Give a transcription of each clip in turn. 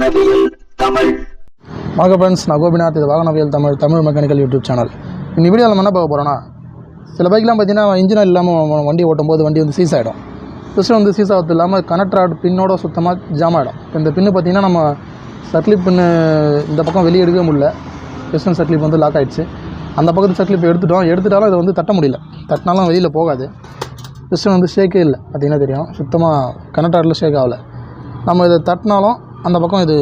வாகனவியல் தமிழ். வணக்கம் ஃப்ரெண்ட்ஸ், நான் கோபிநாத். இது வாகனவியல் தமிழ் மெக்கானிக்கல் யூடியூப் சேனல். இந்த வீடியோவில் நம்ம என்ன பார்க்க போகிறோன்னா, சில பைக்லாம் பார்த்தீங்கன்னா இன்ஜின் இல்லாமல் வண்டி ஓட்டும் போது வண்டி வந்து சீஸ் ஆகிடும். பிஸ்டன் வந்து சீஸ் ஆகிறது இல்லாமல் கனெக்டர் ராட் பின்னோட சுத்தமாக ஜாம் ஆகிடும். இந்த பின்னு பார்த்தீங்கன்னா நம்ம சர்க்ளிப் பின்னு இந்த பக்கம் வெளியே எடுக்கவே முடியல. பிஸ்டன் சர்க்ளிப் வந்து லாக் ஆகிடுச்சு. அந்த பக்கத்து சர்க்ளிப் எடுத்துட்டாலும் இதை வந்து தட்ட முடியல. தட்டினாலும் வெளியில் போகாது. பிஸ்டன் வந்து ஷேக்கே இல்லை. பார்த்திங்கன்னா தெரியும், சுத்தமாக கனெக்டர் ராட்டில் ஷேக் ஆகலை. நம்ம இதை தட்டினாலும் அந்த பக்கம் இது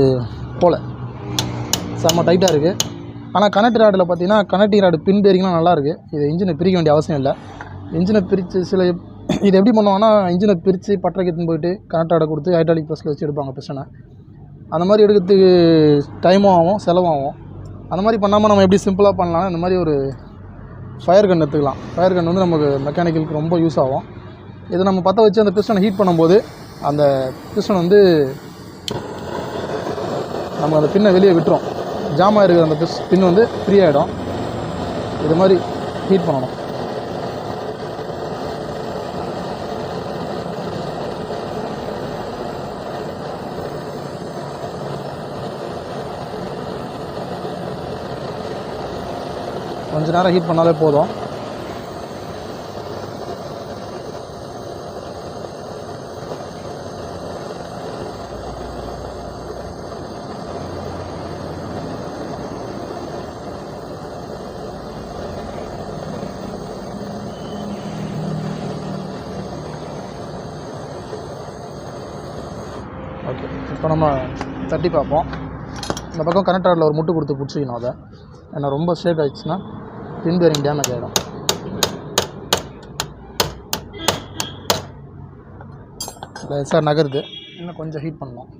போல் செம்ம டைட்டாக இருக்குது. ஆனால் கனெக்டர் ராடில் பார்த்தீங்கன்னா கனெக்டிங் ராடு பின் பேரிங்லாம் நல்லாயிருக்கு. இது இன்ஜினை பிரிக்க வேண்டிய அவசியம் இல்லை. இன்ஜினை பிரித்து இது எப்படி பண்ணுவாங்கன்னா, இன்ஜினை பிரித்து பட்டறைக்கு எடுத்துன்னு போயிட்டு கனெக்டர் ராடை கொடுத்து ஹைட்ராலிக் ப்ரெஸ்ஸில் வச்சு எடுப்பாங்க பிஸ்டனை. அந்த மாதிரி எடுக்கிறதுக்கு டைமும் ஆகும், செலவாகும். அந்த மாதிரி பண்ணாமல் நம்ம எப்படி சிம்பிளாக பண்ணலாம், இந்த மாதிரி ஒரு ஃபயர் கன் எடுத்துக்கலாம். ஃபயர் கன் வந்து நமக்கு மெக்கானிக்கலுக்கு ரொம்ப யூஸ் ஆகும். இதை நம்ம பற்ற வச்சு அந்த பிஸ்டனை ஹீட் பண்ணும்போது அந்த பிஸ்டன் வந்து நம்ம அந்த பின்னை வெளியே விட்டுரும். ஜாமாக இருக்கிற அந்த பின் வந்து ஃப்ரீ ஆகிடும். இது மாதிரி ஹீட் பண்ணணும். கொஞ்ச நேரம் ஹீட் பண்ணாலே போதும். ஓகே, இப்போ நம்ம தட்டி பார்ப்போம். இந்த பக்கம் கனெக்டர் ராடில் ஒரு முட்டு கொடுத்து பிடிச்சிக்கணும். அதை ஏன்னா ரொம்ப ஷேக் ஆகிடுச்சுன்னா பின் பேரிங் டேமேஜ் ஆகிடும். சார் நகருது, இன்னும் கொஞ்சம் ஹீட் பண்ணலாம்.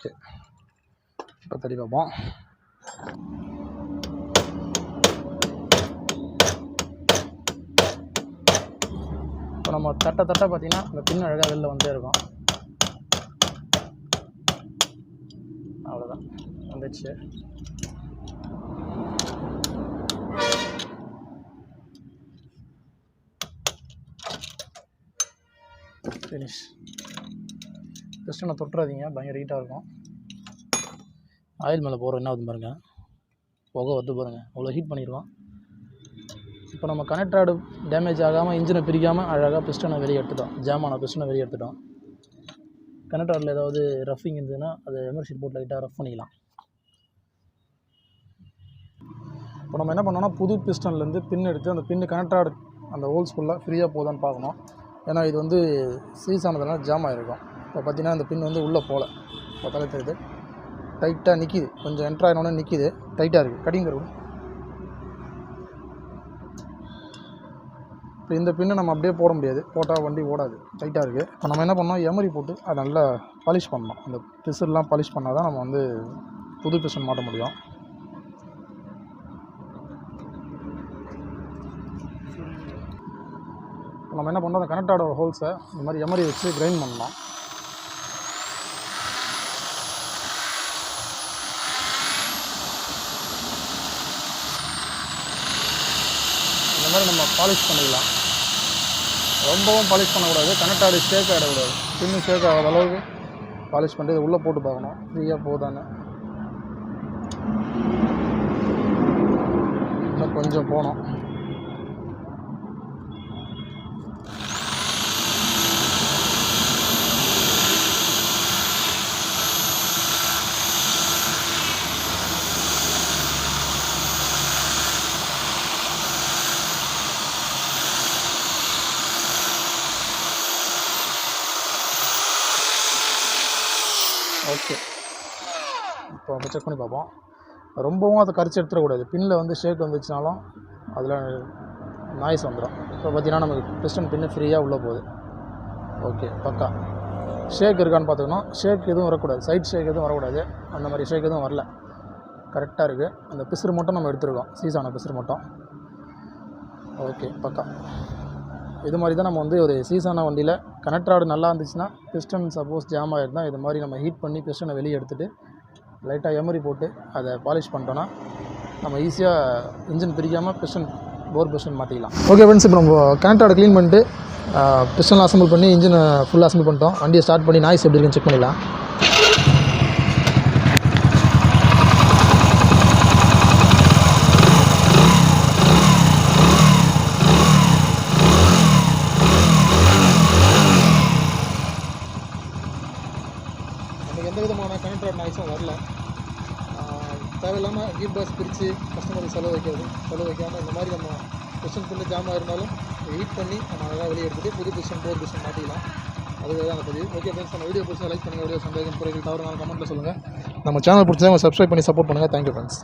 ஓகே, இப்போ தடி பார்ப்போம். இப்போ நம்ம தட்ட பார்த்தீங்கன்னா அந்த பின் அழகாக வெளில வந்துட்டே இருக்கும். அவ்வளோதான், வந்துடுச்சு. ஃபினிஷ். பிஸ்டனை தொட்டுறாதீங்க, பயங்கர ஹீட்டாக இருக்கும். ஆயில் மேலே போகிற என்ன ஆகுது பாருங்கள், புகை வந்து பாருங்கள், அவ்வளோ ஹீட் பண்ணிடுவோம். இப்போ நம்ம கனெக்டர் ராடு டேமேஜ் ஆகாமல் இன்ஜினை பிரிக்காமல் அழகாக பிஸ்டனை வெளியே எடுத்துட்டோம். ஜாமான பிஸ்டனை வெளியே எடுத்துட்டோம். கனெக்டர் ராடில் ஏதாவது ரஃபிங் இருந்ததுன்னா அதை எமர்ஷீட் போட்டு லைட்டாக ரஃப் பண்ணிக்கலாம். இப்போ நம்ம என்ன பண்ணோம்னா, புது பிஸ்டன்லேருந்து பின் எடுத்து அந்த பின்னு கனெக்டர் ராடு அந்த ஹோல்ஸ் ஃபுல்லாக ஃப்ரீயாக போதான்னு பார்க்கணும். ஏன்னா இது வந்து சீஸ் ஆனதுனால ஜாம் ஆகிருக்கும். இப்போ பார்த்தீங்கன்னா அந்த பின் வந்து உள்ளே போகல, பார்த்தாலே தெரியுது, டைட்டாக நிற்கிது. கொஞ்சம் என்ட்ரு ஆகினோடனே நிற்கிது, டைட்டாக இருக்குது. கட்டிங் இருக்கும். இப்போ இந்த பின்னை நம்ம அப்படியே போட முடியாது, போட்டால் வண்டி ஓடாது, டைட்டாக இருக்குது. இப்போ நம்ம என்ன பண்ணோம், எமரி போட்டு அதை நல்லா பாலிஷ் பண்ணணும். அந்த பிஸ்டன்லாம் பாலிஷ் பண்ணால் தான் நம்ம வந்து புது பிஸ்டன் மாட்ட முடியும். நம்ம என்ன பண்ணோம், அந்த கனெக்டரோட ஹோல்ஸை இந்த மாதிரி எமரி வச்சு கிரைண்ட் பண்ணலாம். இந்த மாதிரி நம்ம பாலிஷ் பண்ணிக்கலாம். ரொம்பவும் பாலிஷ் பண்ணக்கூடாது, கனெக்டர் ராடு ஷேக் ஆகிடக்கூடாது. பின்னு ஷேக் ஆகாத அளவுக்கு பாலிஷ் பண்ணிட்டு இதை உள்ளே போட்டு பார்க்கணும் ஃப்ரீயாக போதான்னு. இன்னும் கொஞ்சம் போனோம். ஓகே, இப்போ நம்ம செக் பண்ணி பார்ப்போம். ரொம்பவும் அதை கரிச்சு எடுத்துடக்கூடாது. பின்னில் வந்து ஷேக் வந்துச்சுனாலும் அதில் நாய்ஸ் வந்துடும். இப்போ பார்த்தீங்கன்னா நமக்கு பிஸ்டன் பின்னு ஃப்ரீயாக உள்ளே போகுது. ஓகே, பக்கா. ஷேக் இருக்கான்னு பார்த்துக்கணும். ஷேக் எதுவும் வரக்கூடாது, சைட் ஷேக் எதுவும் வரக்கூடாது. அந்த மாதிரி ஷேக் எதுவும் வரல. கரெக்டாக இருக்குது. அந்த பிசுறு மட்டும் நம்ம எடுத்துருக்கோம், சீஸான பிசுறு மட்டும். ஓகே, பக்கா. இது மாதிரி தான் நம்ம வந்து ஒரு சீஸான வண்டியில் கனெக்ட் ராடு நல்லா இருந்துச்சுன்னா, பிஸ்டன் சப்போஸ் ஜாம் ஆகிருந்தால் இது மாதிரி நம்ம ஹீட் பண்ணி பிஸ்டனை வெளியே எடுத்துகிட்டு லைட்டாக எமரி போட்டு அதை பாலிஷ் பண்ணிட்டோன்னா நம்ம ஈஸியாக இன்ஜின் பிரிக்காமல் போர் பிஸ்டன் மாற்றிக்கலாம். ஓகே ஃப்ரெண்ட்ஸ், இப்போ நம்ம கனெக்ட் ராடை க்ளீன் பண்ணிட்டு பிஸ்டன்லாம் அசம்பிள் பண்ணி இன்ஜினை ஃபுல்லாக அசம்பிள் பண்ணிட்டோம். வண்டியை ஸ்டார்ட் பண்ணி நாய்ஸ் எப்படி இருக்குன்னு செக் பண்ணிடலாம். எந்த விதமான கனெக்ட் ராட் நாய்ஸும் வரல. தேவையில்லாமல் கீர் பாக்ஸ் பிரித்து கஸ்டமருக்கு செலவு வைக்காமல் இந்த மாதிரி நம்ம பிஸ்டன் ஃபுல்லு ஜாமாக இருந்தாலும் ஹீட் பண்ணி நம்ம அழகாக வெளியே எடுத்துகிட்டு புது பிஸ்டன் போர் பிஸ்டன் மாற்றிக்கலாம். அதுதான் அந்த பதிவு. ஓகே ஃப்ரெண்ட்ஸ், நம்ம வீடியோ பிடிச்சா லைக் பண்ணுங்கள். வீடியோ சந்தேகம் குறைகள் தவறுனாலும் கமெண்ட்டில் சொல்லுங்கள். நம்ம சேனல் பிடிச்சா சப்ஸ்கிரைப் பண்ணி சப்போர்ட் பண்ணுங்கள். Thank you friends.